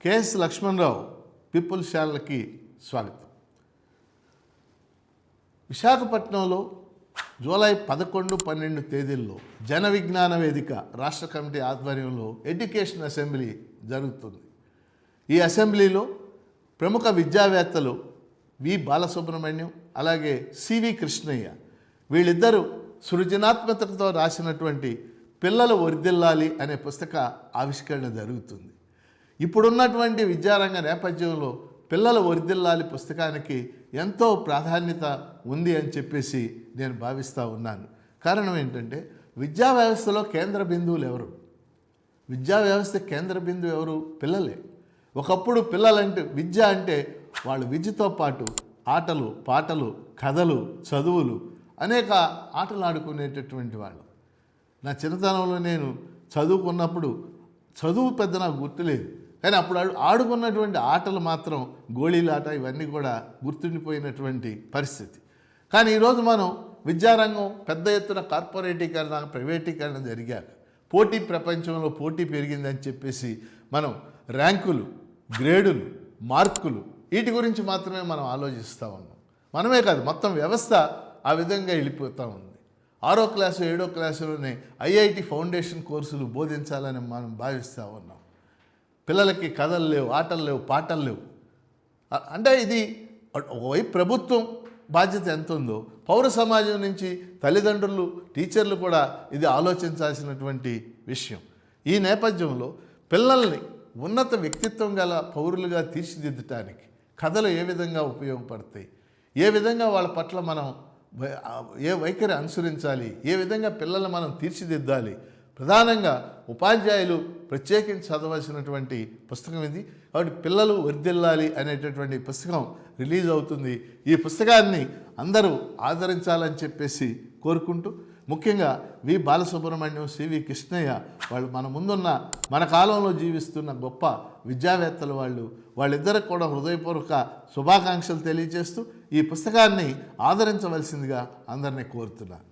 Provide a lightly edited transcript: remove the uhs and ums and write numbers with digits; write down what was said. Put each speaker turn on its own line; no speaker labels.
K S Lakshmanarao peoples ఛానల్కి స్వాగతం. విశాఖపట్నంలో జూలై 11-12 తేదీల్లో జన విజ్ఞాన వేదిక రాష్ట్ర కమిటీ ఆధ్వర్యంలో ఎడ్యుకేషన్ అసెంబ్లీ జరుగుతుంది. ఈ అసెంబ్లీలో ప్రముఖ విద్యావేత్తలు వి బాలసుబ్రహ్మణ్యం అలాగే సివి కృష్ణయ్య వీళ్ళిద్దరూ సృజనాత్మకతతో రాసినటువంటి పిల్లలు వర్ధిల్లాలి అనే పుస్తక ఆవిష్కరణ జరుగుతుంది. ఇప్పుడున్నటువంటి విద్యారంగ నేపథ్యంలో పిల్లలు వర్ధిల్లాలి పుస్తకానికి ఎంతో ప్రాధాన్యత ఉంది అని చెప్పేసి నేను భావిస్తూ ఉన్నాను. కారణం ఏంటంటే విద్యా వ్యవస్థలో కేంద్ర బిందువులు ఎవరు? విద్యా వ్యవస్థ కేంద్ర బిందువు ఎవరు? పిల్లలే. ఒకప్పుడు పిల్లలంటే విద్య అంటే వాళ్ళు విద్యతో పాటు ఆటలు, పాటలు, కథలు, చదువులు అనేక ఆటలు ఆడుకునేటటువంటి వాళ్ళు. నా చిన్నతనంలో నేను చదువుకున్నప్పుడు చదువు పెద్ద నాకు గుర్తులేదు, కానీ అప్పుడు ఆడుకున్నటువంటి ఆటలు మాత్రం గోళీలాట ఇవన్నీ కూడా గుర్తుండిపోయినటువంటి పరిస్థితి. కానీ ఈరోజు మనం విద్యారంగం పెద్ద ఎత్తున కార్పొరేటీకరణ, ప్రైవేటీకరణ జరిగాక పోటీ ప్రపంచంలో పోటీ పెరిగిందని చెప్పేసి మనం ర్యాంకులు, గ్రేడులు, మార్కులు వీటి గురించి మాత్రమే మనం ఆలోచిస్తూ ఉన్నాం. మనమే కాదు, మొత్తం వ్యవస్థ ఆ విధంగా వెళ్ళిపోతూ ఉంది. 6వ క్లాసు 7వ క్లాసులోనే ఐఐటి ఫౌండేషన్ కోర్సులు బోధించాలని మనం భావిస్తూ ఉన్నాం. పిల్లలకి కథలు లేవు, ఆటలు లేవు, పాటలు లేవు. అంటే ఇది ఒకవైపు ప్రభుత్వం బాధ్యత ఎంత ఉందో పౌర సమాజం నుంచి తల్లిదండ్రులు, టీచర్లు కూడా ఇది ఆలోచించాల్సినటువంటి విషయం. ఈ నేపథ్యంలో పిల్లల్ని ఉన్నత వ్యక్తిత్వం గల పౌరులుగా తీర్చిదిద్దటానికి కథలు ఏ విధంగా ఉపయోగపడతాయి, ఏ విధంగా వాళ్ళ పట్ల మనం ఏ వైఖరి అనుసరించాలి, ఏ విధంగా పిల్లల్ని మనం తీర్చిదిద్దాలి, ప్రధానంగా ఉపాధ్యాయులు ప్రత్యేకించి చదవాల్సినటువంటి పుస్తకం ఇది. కాబట్టి పిల్లలు వర్ధిల్లాలి అనేటటువంటి పుస్తకం రిలీజ్ అవుతుంది. ఈ పుస్తకాన్ని అందరూ ఆదరించాలని చెప్పేసి కోరుకుంటూ, ముఖ్యంగా వి బాలసుబ్రహ్మణ్యం, సివి కృష్ణయ్య వాళ్ళు మన ముందున్న, మన కాలంలో జీవిస్తున్న గొప్ప విద్యావేత్తలు వాళ్ళిద్దరికి కూడా హృదయపూర్వక శుభాకాంక్షలు తెలియజేస్తూ ఈ పుస్తకాన్ని ఆదరించవలసిందిగా అందరినీ కోరుతున్నాను.